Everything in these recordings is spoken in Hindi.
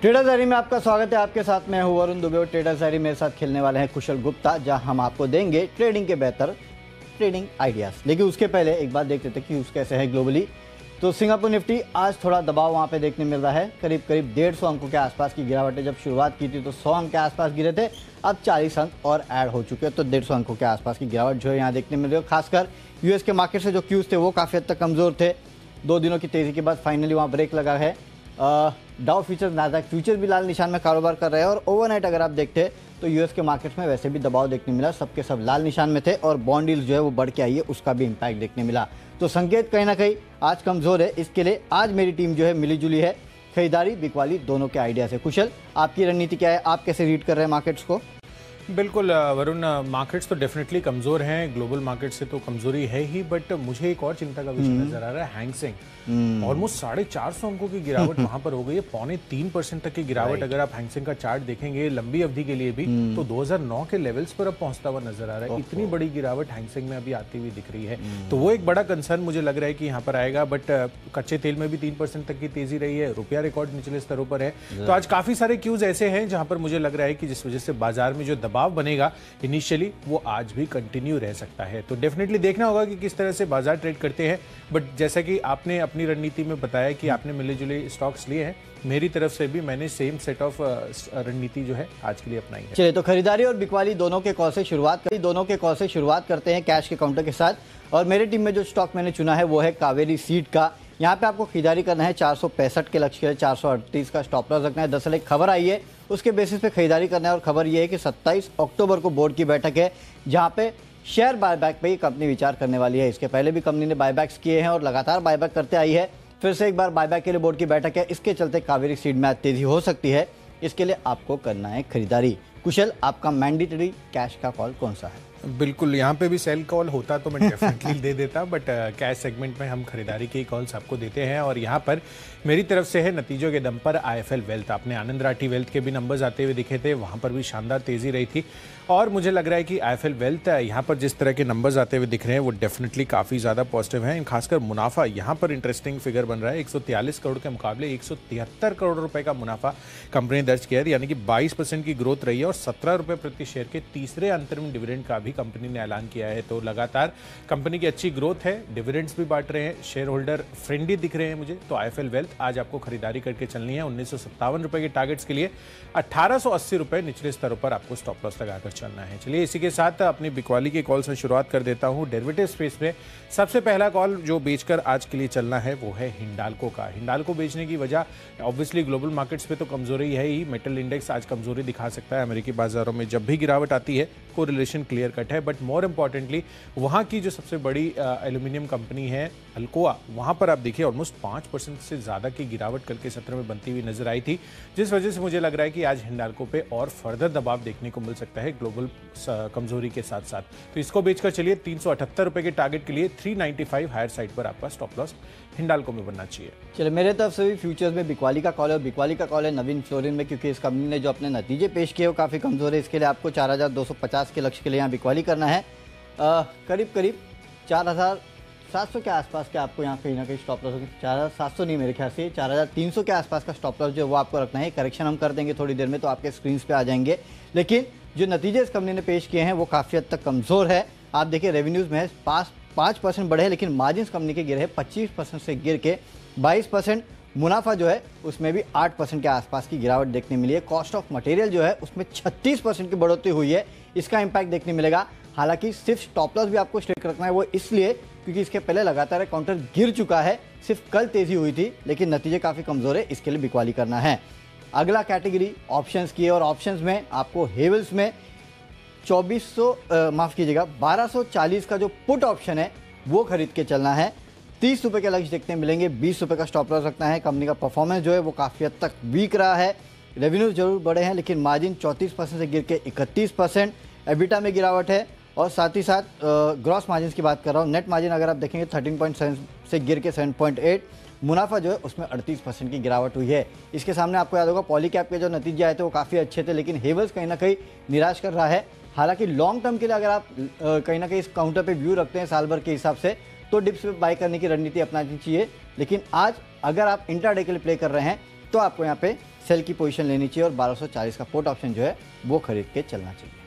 ट्रेडर्स डायरी में आपका स्वागत है। आपके साथ मैं हूं वरुण दुबे और ट्रेडर्स डायरी मेरे साथ खेलने वाले हैं कुशल गुप्ता, जहां हम आपको देंगे ट्रेडिंग के बेहतर ट्रेडिंग आइडियाज। लेकिन उसके पहले एक बात देखते थे कि उसके कैसे है ग्लोबली। तो सिंगापुर निफ्टी आज थोड़ा दबाव वहां पे देखने मिल रहा है, करीब 150 अंकों के आसपास की गिरावट है। जब शुरुआत की थी तो 100 अंक के आसपास गिरे थे, अब 40 अंक और ऐड हो चुके हैं, तो 150 अंकों के आसपास की गिरावट जो है यहाँ देखने मिल रही है। खासकर यूएस के मार्केट से जो क्यूज थे वो काफ़ी हद तक कमज़ोर थे। 2 दिनों की तेज़ी के बाद फाइनली वहाँ ब्रेक लगा है। डाउ फ्यूचर्स, नाज़दाक फ्यूचर भी लाल निशान में कारोबार कर रहे हैं। और ओवरनाइट अगर आप देखते हैं तो यूएस के मार्केट्स में वैसे भी दबाव देखने मिला, सबके सब लाल निशान में थे और बॉन्ड यील्ड जो है वो बढ़ के आई है, उसका भी इम्पैक्ट देखने मिला। तो संकेत कहीं ना कहीं आज कमज़ोर है। इसके लिए आज मेरी टीम जो है मिली जुली है, खरीदारी बिकवाली दोनों के आइडिया से। कुशल, आपकी रणनीति क्या है? आप कैसे रीड कर रहे हैं मार्केट्स को? बिल्कुल वरुण, मार्केट्स तो डेफिनेटली कमज़ोर हैं, ग्लोबल मार्केट से तो कमज़ोरी है ही, बट मुझे एक और चिंता का विषय नजर आ रहा है। हैंगसेंग ऑलमोस्ट 450 अंकों की गिरावट वहां पर हो गई है, 0.3% तक की गिरावट। अगर आप हैंगसेंग का चार्ट देखेंगे लंबी अवधि के लिए भी तो 2009 के लेवल्स पर अब पहुंचता हुआ नजर आ रहा है। इतनी बड़ी गिरावट हैंगसेंग में अभी आती हुई दिख रही है, तो वो एक बड़ा कंसर्न मुझे लग रहा है कि यहाँ पर आएगा। बट कच्चे तेल में भी 3% तक की तेजी रही है, रुपया रिकॉर्ड निचले स्तरों पर है। तो आज काफी सारे क्यूज ऐसे हैं जहां पर मुझे लग रहा है कि जिस वजह से बाजार में जो दबाव बनेगा इनिशियली वो आज भी कंटिन्यू रह सकता है। तो डेफिनेटली देखना होगा कि किस तरह से बाजार ट्रेड करते हैं। बट जैसा कि आपने अपनी रणनीति में बताया कि आपने मिले जुले स्टॉक्स लिए हैं, मेरी तरफ से भी मैंने सेम सेट ऑफ रणनीति जो है आज के लिए अपनाई है। चलिए, तो खरीदारी और बिकवाली दोनों के कॉल से शुरुआत करते हैं कैश के काउंटर के साथ। और मेरी टीम में जो स्टॉक मैंने चुना है वो है कावेरी सीड का। यहाँ पे आपको खरीदारी करना है 465 के लक्ष्य के लिए, 438 का स्टॉप लॉस रखना है। दरअसल एक खबर आई है, उसके बेसिस पे खरीदारी करना है। और खबर ये है कि 27 अक्टूबर को बोर्ड की बैठक है, जहाँ पे शेयर बायबैक पे ही कंपनी विचार करने वाली है। इसके पहले भी कंपनी ने बायबैक्स किए हैं और लगातार बायबैक करते आई है। फिर से एक बार बायबैक के लिए बोर्ड की बैठक है, इसके चलते कावेरी सीड में तेजी हो सकती है। इसके लिए आपको करना है खरीदारी। कुशल, आपका मैंडेटरी कैश का कॉल कौन सा है? बिल्कुल, यहाँ पे भी सेल कॉल होता तो मैं डेफिनेटली दे देता, बट कैश सेगमेंट में हम खरीदारी के कॉल्स आपको देते हैं। और यहाँ पर मेरी तरफ से है नतीजों के दम पर आईएफएल वेल्थ। आपने आनंद राठी वेल्थ के भी नंबर्स आते हुए दिखे थे, वहाँ पर भी शानदार तेजी रही थी। और मुझे लग रहा है कि आईएफएल वेल्थ यहाँ पर जिस तरह के नंबर्स आते हुए दिख रहे हैं वो डेफिनेटली काफ़ी ज़्यादा पॉजिटिव हैं। खासकर मुनाफा यहाँ पर इंटरेस्टिंग फिगर बन रहा है। 143 करोड़ के मुकाबले 173 करोड़ रुपए का मुनाफा कंपनी ने दर्ज किया है, यानी कि 22% की ग्रोथ रही है। और 17 रुपये प्रति शेयर के तीसरे अंतरिम डिविडेंड का भी कंपनी ने ऐलान किया है। तो लगातार कंपनी की अच्छी ग्रोथ है, डिविडेंड्स भी बांट रहे हैं, शेयर होल्डर फ्रेंडली दिख रहे हैं मुझे। तो आईएफएल वेल्थ आज आपको खरीदारी करके चलनी है। 1957 रुपए के टारगेट्स के लिए 1880 रुपए निचले स्तरों पर आपको स्टॉप लॉस लगाकर चलना है। चलिए, इसी के साथ अपनी बिकवाली के कॉल से शुरुआत कर देता हूं। डेरिवेटिव स्पेस में सबसे पहला कॉल जो बेचकर आज के लिए चलना है वो है हिंडाल्को का। हिंडाल्को बेचने की वजह ऑब्वियसली ग्लोबल मार्केट्स पे तो कमजोरी है ही, मेटल इंडेक्स आज कमजोरी दिखा सकता है। अमेरिकी बाजारों में जब भी गिरावट आती है कोरिलेशन क्लियर कट है, बट मोर इंपॉर्टेंटली वहाँ की जो सबसे बड़ी एल्यूमिनियम कंपनी है अल्कोआ, वहाँ पर आप देखिए ऑलमोस्ट 5% से ज़्यादा की गिरावट कल के सत्र में बनती हुई नजर आई थी, जिस वजह से मुझे लग रहा है कि आज हिंडाल्को पे और फर्दर दबाव देखने को मिल सकता है ग्लोबल कमजोरी के साथ साथ। तो इसको बेचकर चलिए 378 रुपए के टारगेट के लिए 395 हायर साइड पर आपका स्टॉप लॉस हिंडाल्को में बनना चाहिए। चलिए, मेरे तरफ से भी फ्यूचर्स में बिकवाली का कॉल है। और बिकवाली का कॉल है नवीन फ्लोरिन में, क्योंकि इस कंपनी ने जो अपने नतीजे पेश किए वो काफ़ी कमज़ोर है। इसके लिए आपको 4250 के लक्ष्य के लिए यहाँ बिकवाली करना है। करीब 4700 के आसपास के आपको यहाँ कहीं ना कहीं स्टॉप लॉस होगी। 4700 नहीं, मेरे ख्याल से 4300 के आसपास का स्टॉप लॉस जो वो आपको रखना है। करेक्शन हम कर देंगे थोड़ी देर में, तो आपके स्क्रीन पे आ जाएंगे। लेकिन जो नतीजे इस कंपनी ने पेश किए हैं वो काफ़ी हद तक कमज़ोर है। आप देखिए, रेवेन्यूज़ में 5% बढ़े हैं, लेकिन मार्जिन कंपनी के गिरे हैं 25% से गिर के 22%। मुनाफा जो है उसमें भी 8% के आसपास की गिरावट देखने मिली है। कॉस्ट ऑफ मटेरियल जो है उसमें 36% की बढ़ोतरी हुई है, इसका इम्पैक्ट देखने मिलेगा। हालांकि सिर्फ स्टॉप लॉस भी आपको स्ट्रिक्ट रखना है, वो इसलिए क्योंकि इसके पहले लगातार काउंटर गिर चुका है। सिर्फ कल तेजी हुई थी, लेकिन नतीजे काफ़ी कमज़ोर है, इसके लिए बिकवाली करना है। अगला कैटेगरी ऑप्शंस की है, और ऑप्शंस में आपको हेवल्स में 1240 का जो पुट ऑप्शन है वो खरीद के चलना है। 30 रुपये के लक्ष्य देखने मिलेंगे, 20 रुपये का स्टॉप लॉस रखना है। कंपनी का परफॉर्मेंस जो है वो काफ़ी हद तक वीक रहा है। रेवेन्यू जरूर बढ़े हैं, लेकिन मार्जिन 34% से गिर के 31%। एबिटा में गिरावट है, और साथ ही साथ ग्रॉस मार्जिन की बात कर रहा हूँ। नेट मार्जिन अगर आप देखेंगे 13.7 से गिर के 7.8। मुनाफा जो है उसमें 38% की गिरावट हुई है। इसके सामने आपको याद होगा पॉलीकैप के जो नतीजे आए थे वो काफ़ी अच्छे थे, लेकिन हेवल्स कहीं ना कहीं निराश कर रहा है। हालांकि लॉन्ग टर्म के लिए अगर आप कहीं ना कहीं इस काउंटर पे व्यू रखते हैं साल भर के हिसाब से, तो डिप्स पे बाय करने की रणनीति अपनानी चाहिए। लेकिन आज अगर आप इंट्राडे के लिए प्ले कर रहे हैं तो आपको यहाँ पे सेल की पोजीशन लेनी चाहिए और 1240 का पुट ऑप्शन जो है वो खरीद के चलना चाहिए।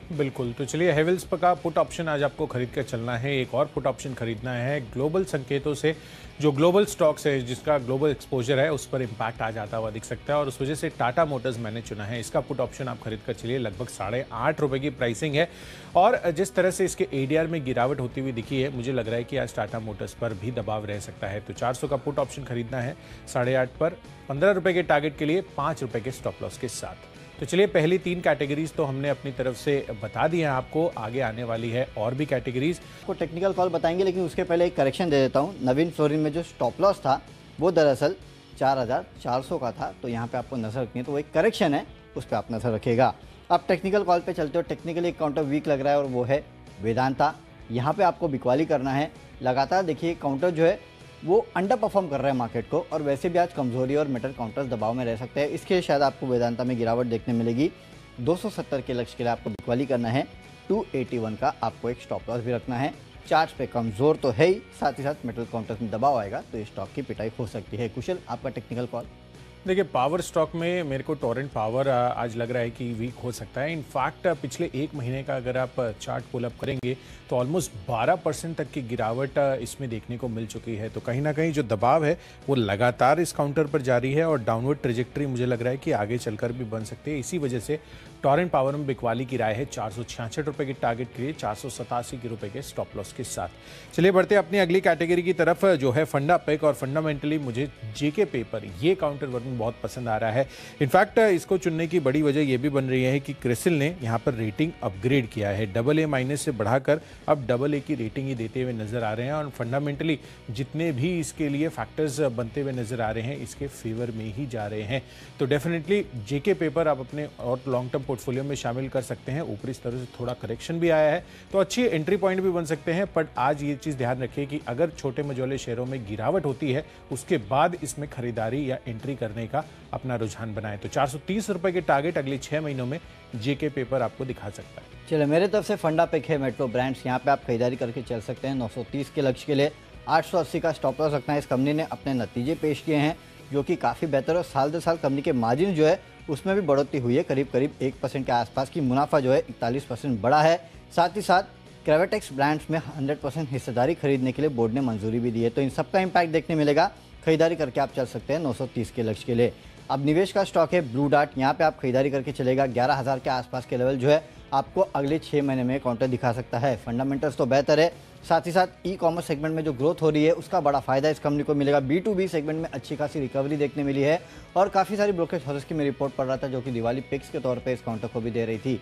बिल्कुल, तो चलिए हेवेल्स का पुट ऑप्शन आज आपको खरीद कर चलना है। एक और पुट ऑप्शन खरीदना है ग्लोबल संकेतों से, जो ग्लोबल स्टॉक्स है जिसका ग्लोबल एक्सपोजर है उस पर इम्पैक्ट आ जाता हुआ दिख सकता है और उस वजह से टाटा मोटर्स मैंने चुना है। इसका पुट ऑप्शन आप खरीद कर चलिए, लगभग ₹8.5 की प्राइसिंग है और जिस तरह से इसके एडीआर में गिरावट होती हुई दिखी है, मुझे लग रहा है कि आज टाटा मोटर्स पर भी दबाव रह सकता है। तो 400 का पुट ऑप्शन खरीदना है ₹8.5 पर, ₹15 के टारगेट के लिए, ₹5 के स्टॉप लॉस के साथ। तो चलिए पहली 3 कैटेगरीज तो हमने अपनी तरफ से बता दी हैं आपको, आगे आने वाली है और भी कैटेगरीज। को टेक्निकल कॉल बताएंगे, लेकिन उसके पहले एक करेक्शन दे देता हूँ। नवीन फ्लोरिन में जो स्टॉप लॉस था वो दरअसल 4400 का था, तो यहाँ पे आपको नजर रखनी है, तो वो एक करेक्शन है, उस पर आप नजर रखिएगा। अब टेक्निकल कॉल पे चलते हो। टेक्निकली एक काउंटर वीक लग रहा है और वो है वेदांता। यहाँ पे आपको बिकवाली करना है। लगातार देखिए काउंटर जो है वो अंडर परफॉर्म कर रहा है मार्केट को, और वैसे भी आज कमजोरी और मेटल काउंटर्स दबाव में रह सकते हैं। इसके शायद आपको वेदांता में गिरावट देखने मिलेगी। 270 के लक्ष्य के लिए आपको बिकवाली करना है। 281 का आपको एक स्टॉप लॉस भी रखना है। चार्ट पे कमजोर तो है ही, साथ ही साथ मेटल काउंटर्स में दबाव आएगा तो स्टॉक की पिटाई हो सकती है। कुशल, आपका टेक्निकल कॉल। देखिए पावर स्टॉक में मेरे को टोरेंट पावर आज लग रहा है कि वीक हो सकता है। इनफैक्ट पिछले 1 महीने का अगर आप चार्ट पुल अप करेंगे तो ऑलमोस्ट 12% तक की गिरावट इसमें देखने को मिल चुकी है। तो कहीं ना कहीं जो दबाव है वो लगातार इस काउंटर पर जारी है और डाउनवर्ड ट्रेजेक्ट्री मुझे लग रहा है कि आगे चलकर भी बन सकती है। इसी वजह से टोरेंट पावर में बिकवाली की राय है ₹466 के टारगेट के लिए, ₹487 के स्टॉप लॉस के साथ। चलिए बढ़ते हैं अपनी अगली कैटेगरी की तरफ, जो है फंडा पैक। और फंडामेंटली मुझे जेके पेपर ये काउंटर वर्किंग बहुत पसंद आ रहा है। इनफैक्ट इसको चुनने की बड़ी वजह यह भी बन रही है कि क्रिसिल ने यहाँ पर रेटिंग अपग्रेड किया है, AA- से बढ़ाकर अब AA की रेटिंग ही देते हुए नजर आ रहे हैं और फंडामेंटली जितने भी इसके लिए फैक्टर्स बनते हुए नजर आ रहे हैं इसके फेवर में ही जा रहे हैं। तो डेफिनेटली जेके पेपर आप अपने और लॉन्ग टर्म पोर्टफोलियो में शामिल कर सकते हैं। ऊपरी स्तर से थोड़ा करेक्शन भी आया है तो अच्छी एंट्री पॉइंट भी बन सकते हैं। पर आज ये चीज ध्यान रखिए कि अगर छोटे मझोले शेयरों में गिरावट होती है उसके बाद इसमें खरीदारी या एंट्री करने का अपना रुझान बनाए। तो ₹430 के टारगेट अगले 6 महीनों में जेके पेपर आपको दिखा सकता है। चलिए मेरे तरफ से फंडा पिक है मेट्रो ब्रांड्स। यहाँ पे आप खरीदारी करके चल सकते हैं। 930 के लक्ष्य के लिए 880 का स्टॉप लॉस रखना है। इस कंपनी ने अपने नतीजे पेश किए हैं जो कि काफ़ी बेहतर है। साल दर साल कंपनी के मार्जिन जो है उसमें भी बढ़ोतरी हुई है, करीब 1% के आसपास की। मुनाफा जो है 41% बढ़ा है। साथ ही साथ क्रेवेटेक्स ब्रांड्स में 100% हिस्सेदारी खरीदने के लिए बोर्ड ने मंजूरी भी दी है। तो इन सबका इम्पैक्ट देखने मिलेगा। खरीदारी करके आप चल सकते हैं 930 के लक्ष्य के लिए। अब निवेश का स्टॉक है ब्लू डार्ट। यहाँ पे आप खरीदारी करके चलेगा। 11,000 के आसपास के लेवल जो है आपको अगले 6 महीने में काउंटर दिखा सकता है। फंडामेंटल्स तो बेहतर है, साथ ही साथ ई कॉमर्स सेगमेंट में जो ग्रोथ हो रही है उसका बड़ा फायदा इस कंपनी को मिलेगा। B2B सेगमेंट में अच्छी खासी रिकवरी देखने मिली है और काफ़ी सारी ब्रोकरेज हाउसेस की मैं रिपोर्ट पढ़ रहा था जो कि दिवाली पिक्स के तौर पे इस काउंटर को भी दे रही थी।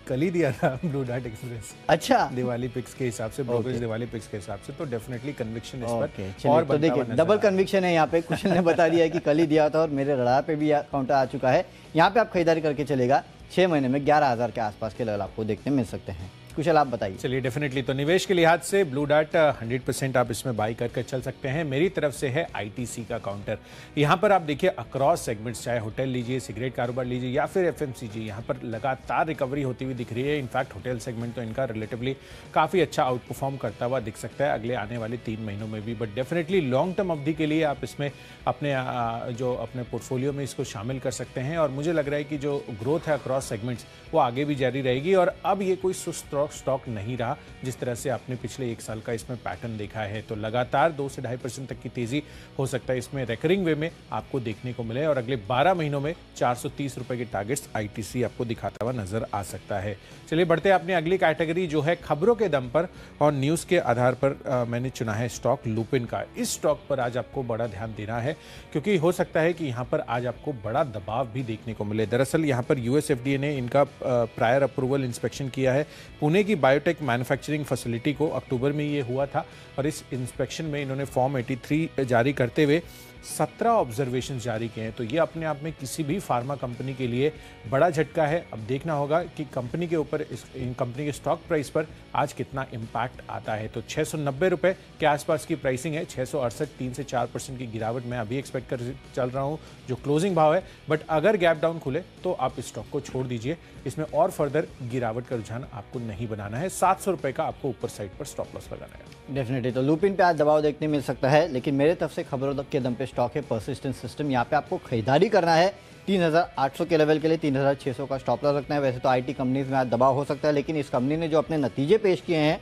कल ही दिया था ब्लू डार्ट एक्सप्रेस। अच्छा, दिवाली पिक्स के हिसाब से, ब्रोकरेज दिवाली पिक्स के हिसाब से, तो डेफिनेटली कन्विक्शन इस पर और तो देखिए डबल कन्विक्शन है यहाँ पे। कुशल ने बता दिया है कि कल ही दिया था और मेरे रडार पे भी काउंटर आ चुका है। यहाँ पे आप खरीदारी करके चलेगा। 6 महीने में 11,000 के आसपास के लेवल आपको देखने मिल सकते हैं। कुशल आप बताइए। चलिए डेफिनेटली तो निवेश के लिहाज से ब्लू डार्ट 100% आप इसमें बाई करके चल सकते हैं। मेरी तरफ से है आईटीसी का काउंटर। यहाँ पर आप देखिए अक्रॉस सेगमेंट्स, चाहे होटल लीजिए, सिगरेट कारोबार लीजिए या फिर एफएमसीजी, यहाँ पर लगातार रिकवरी होती हुई दिख रही है। इनफैक्ट होटल सेगमेंट तो इनका रिलेटिवली काफ़ी अच्छा आउट परफॉर्म करता हुआ दिख सकता है अगले आने वाले 3 महीनों में भी। बट डेफिनेटली लॉन्ग टर्म अवधि के लिए आप इसमें अपने पोर्टफोलियो में इसको शामिल कर सकते हैं। और मुझे लग रहा है कि जो ग्रोथ है अक्रॉस सेगमेंट्स वो आगे भी जारी रहेगी और अब ये कोई सुस्त स्टॉक नहीं रहा जिस तरह से आपने पिछले 1 साल का इसमें पैटर्न देखा है। तो लगातार 2 से 2.5% तक की तेजी हो सकता है इसमें रेकरिंग वे में आपको देखने को मिले और अगले 12 महीनों में ₹430 के टारगेट्स आईटीसी आपको दिखाता हुआ नजर आ सकता है। चलिए बढ़ते हैं अपनी अगली कैटेगरी जो है खबरों के दम पर और न्यूज़ के आधार पर मैंने चुना है स्टॉक लुपिन का। इस स्टॉक पर आज आपको बड़ा ध्यान देना है क्योंकि हो सकता है कि यहाँ पर आज आपको बड़ा दबाव भी देखने को मिले। दरअसल यहाँ पर यूएसएफडीए ने इनका प्रायर अप्रूवल इंस्पेक्शन किया है। पुणे की बायोटेक मैन्युफैक्चरिंग फैसिलिटी को अक्टूबर में ये हुआ था और इस इंस्पेक्शन में इन्होंने फॉर्म 83 जारी करते हुए 17 ऑब्जर्वेशन जारी किए हैं। तो ये अपने आप में किसी भी फार्मा कंपनी के लिए बड़ा झटका है। अब देखना होगा कि कंपनी के ऊपर इन कंपनी के स्टॉक प्राइस पर आज कितना इम्पैक्ट आता है। तो ₹690 के आसपास की प्राइसिंग है। 668, 3 से 4% की गिरावट मैं अभी एक्सपेक्ट कर चल रहा हूँ जो क्लोजिंग भाव है। बट अगर गैप डाउन खुले तो आप इस स्टॉक को छोड़ दीजिए। इसमें और फर्दर गिरावट का रुझान आपको नहीं बनाना है। ₹700 का आपको ऊपर साइड पर स्टॉप लॉस लगाना है। डेफिनेटली तो लुपिन पे आज दबाव देखने मिल सकता है, लेकिन मेरे तरफ से खबरों के दम पे स्टॉक है परसिस्टेंट सिस्टम। यहाँ पे आपको खरीदारी करना है 3800 के लेवल के लिए, 3600 का स्टॉप लॉस रखना है। वैसे तो आईटी कंपनीज में आज दबाव हो सकता है, लेकिन इस कंपनी ने जो अपने नतीजे पेश किए हैं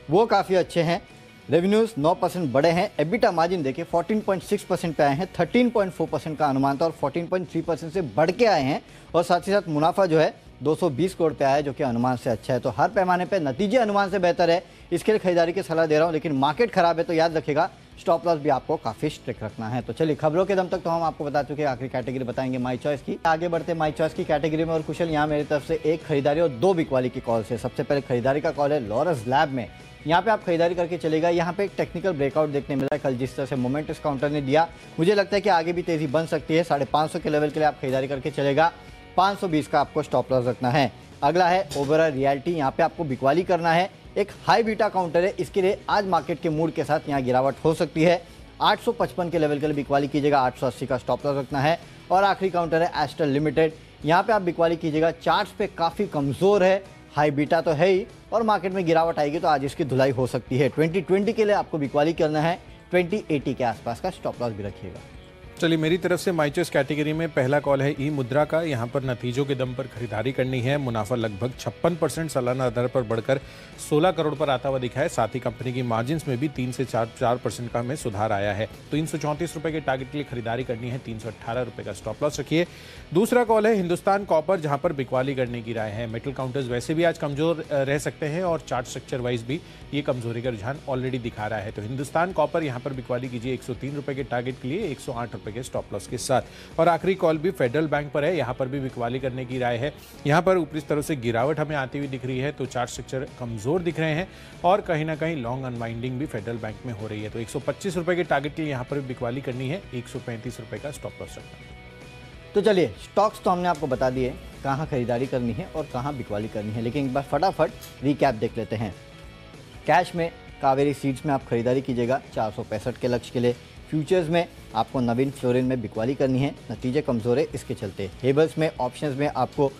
वो काफ़ी अच्छे हैं। रेवेन्यूज 9% बढ़े हैं। एबिटा मार्जिन देखिए 14.6% पे आए हैं, 13.4% का अनुमान था और 14.3% से बढ़ के आए हैं। और साथ ही साथ मुनाफा जो है 220 करोड़ पे आया है, जो कि अनुमान से अच्छा है। तो हर पैमाने पे नतीजे अनुमान से बेहतर है, इसके लिए खरीदारी की सलाह दे रहा हूँ। लेकिन मार्केट खराब है तो याद रखिएगा स्टॉप लॉस भी आपको काफ़ी स्ट्रिक्ट रखना है। तो चलिए, खबरों के दम तक तो हम आपको बता चुके हैं, आखिरी कैटेगरी बताएंगे माई चॉइस की। आगे बढ़ते माई चॉइस की कैटेगरी में और कुशल यहाँ मेरी तरफ से एक खरीदारी और 2 बिकवाली की कॉल से। सबसे पहले खरीदारी का कॉल है लॉरस लैब में। यहाँ पे आप खरीदारी करके चलेगा। यहाँ पे एक टेक्निकल ब्रेकआउट देखने मिला है। कल जिस तरह से मोमेंट इस काउंटर ने दिया, मुझे लगता है कि आगे भी तेजी बन सकती है। 550 के लेवल के लिए आप खरीदारी करके चलेगा। 520 का आपको स्टॉप लॉस रखना है। अगला है ओबेरॉय रियल्टी। यहाँ पे आपको बिकवाली करना है। एक हाई बीटा काउंटर है, इसके लिए आज मार्केट के मूड के साथ यहाँ गिरावट हो सकती है। 855 के लेवल के लिए बिकवाली कीजिएगा। 880 का स्टॉप लॉस रखना है। और आखिरी काउंटर है एस्ट्रल लिमिटेड। यहाँ पे आप बिकवाली कीजिएगा। चार्ट्स पे काफ़ी कमज़ोर है, हाई बीटा तो है ही, और मार्केट में गिरावट आएगी तो आज इसकी धुलाई हो सकती है। 2020 के लिए आपको बिकवाली करना है। 2080 के आसपास का स्टॉप लॉस भी रखिएगा। चलिए, मेरी तरफ से माई चॉइस कैटेगरी में पहला कॉल है ई मुद्रा का। यहाँ पर नतीजों के दम पर खरीदारी करनी है। मुनाफा लगभग 56% सालाना आधार पर बढ़कर 16 करोड़ पर आता हुआ दिखा है। साथ ही कंपनी की मार्जिन्स में भी 3 से 4% का हमें सुधार आया है। 334 रुपए के टारगेट के लिए खरीदारी करनी है। 318 रुपए का स्टॉप लॉस रखिए। दूसरा कॉल है हिंदुस्तान कॉपर, जहाँ पर बिकवाली करने की राय है। मेटल काउंटर्स वैसे भी आज कमजोर रह सकते हैं और चार्ट स्ट्रक्चर वाइज भी ये कमजोरी का रुझान ऑलरेडी दिखा रहा है। तो हिंदुस्तान कॉपर यहाँ पर बिकवाली कीजिए 103 रुपए के टारगेट के लिए, 108 रुपए के स्टॉप लॉस के साथ। और आखिरी कॉल भी फेडरल बैंक पर है। यहां पर भी बिकवाली करने की राय है। यहां पर ऊपरी स्तरों से गिरावट हमें आती हुई दिख रही है, तो चार्ट स्ट्रक्चर कमजोर दिख रहे हैं और कहीं ना कहीं लॉन्ग अनवाइंडिंग भी फेडरल बैंक में हो रही है। तो 125 रुपए के टारगेट के लिए यहां पर भी बिकवाली करनी है। 135 रुपए का स्टॉप लॉस रखना है। तो चलिए, स्टॉक्स तो हमने आपको बता दिए कहाँ खरीदारी करनी है और कहाँ बिकवाली करनी है, लेकिन एक बार फटाफट रिकैप देख लेते हैं। कैश में कावेरी सीड्स में आप खरीदारी कीजिएगा 465 के लक्ष्य के लिए। फ्यूचर्स में आपको नवीन फ्लोरिन में बिकवाली करनी है, नतीजे कमज़ोर है इसके चलते। हेबल्स में ऑप्शंस में आपको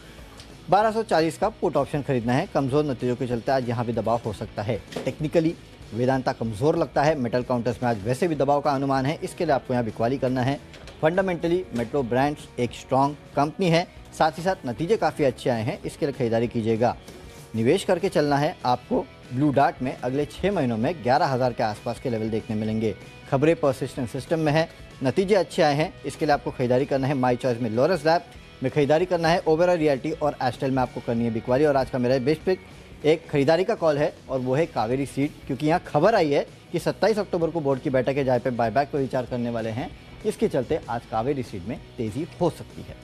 1240 का पुट ऑप्शन खरीदना है। कमज़ोर नतीजों के चलते आज यहाँ भी दबाव हो सकता है। टेक्निकली वेदांता कमज़ोर लगता है। मेटल काउंटर्स में आज वैसे भी दबाव का अनुमान है, इसके लिए आपको यहाँ बिकवाली करना है। फंडामेंटली मेट्रो ब्रांड्स एक स्ट्रॉन्ग कंपनी है, साथ ही साथ नतीजे काफ़ी अच्छे आए हैं, इसके लिए खरीदारी कीजिएगा। निवेश करके चलना है आपको ब्लू डार्ट में। अगले 6 महीनों में 11,000 के आसपास के लेवल देखने मिलेंगे। खबरें परसिस्टेंट सिस्टम में है, नतीजे अच्छे आए हैं, इसके लिए आपको खरीदारी करना है। माई चॉइस में लॉरस लैब में खरीदारी करना है। ओबेरॉय रियल्टी और एस्ट्रल में आपको करनी है बिकवाली। और आज का मेरा बेस्ट पिक एक खरीदारी का कॉल है और वो है कावेरी सीड, क्योंकि यहाँ खबर आई है कि 27 अक्टूबर को बोर्ड की बैठक है जहाँ पे बायबैक पर विचार करने वाले हैं। इसके चलते आज कावेरी सीड में तेजी हो सकती है।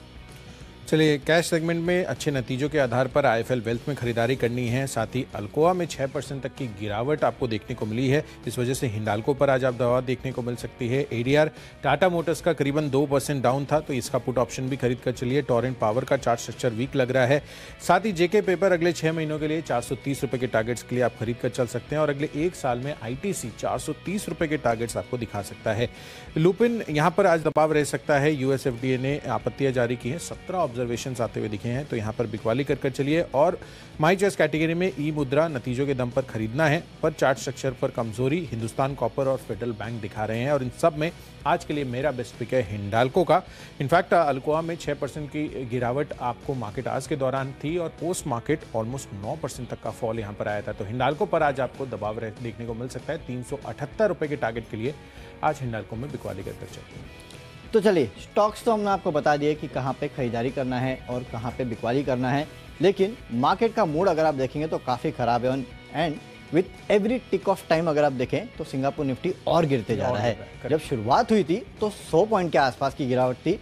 चलिए, कैश सेगमेंट में अच्छे नतीजों के आधार पर आईएफएल वेल्थ में खरीदारी करनी है। साथ ही अल्कोआ में 6% तक की गिरावट आपको देखने को मिली है, इस वजह से हिंडाल्को पर आज आप दवा देखने को मिल सकती है। एडीआर टाटा मोटर्स का करीबन 2% डाउन था, तो इसका पुट ऑप्शन भी खरीद कर चलिए। टोरेंट पावर का चार्ट स्ट्रक्चर वीक लग रहा है। साथ ही जेके पेपर अगले 6 महीनों के लिए 430 रुपए के टारगेट्स के लिए आप खरीद कर चल सकते हैं और अगले 1 साल में आईटीसी 430 रुपए के टारगेट्स आपको दिखा सकता है। लुपिन यहाँ पर आज दबाव रह सकता है। यूएसएफडीए ने आपत्तियां जारी की हैं, 17 ऑब्जर्वेशन आते हुए दिखे हैं, तो यहाँ पर बिकवाली कर चलिए। और माई चॉइस कैटेगरी में ई मुद्रा नतीजों के दम पर खरीदना है, पर चार्ट स्ट्रक्चर पर कमजोरी हिंदुस्तान कॉपर और फेडरल बैंक दिखा रहे हैं। और इन सब में आज के लिए मेरा बेस्ट पिक है हिंडाल्को का। इनफैक्ट अल्कोआ में 6% की गिरावट आपको मार्केट आज के दौरान थी और पोस्ट मार्केट ऑलमोस्ट 9% तक का फॉल यहाँ पर आया था। तो हिंडाल्को पर आज आपको दबाव देखने को मिल सकता है। 378 रुपए के टारगेट के लिए आज हिंडाल्को में बिकवाली कर चलिए। तो चलिए, स्टॉक्स तो हमने आपको बता दिए कि कहाँ पे खरीदारी करना है और कहाँ पे बिकवाली करना है, लेकिन मार्केट का मूड अगर आप देखेंगे तो काफ़ी ख़राब है। And with every tick of time अगर आप देखें तो सिंगापुर निफ्टी और गिरते जा रहा है। जब शुरुआत हुई थी तो 100 पॉइंट के आसपास की गिरावट थी।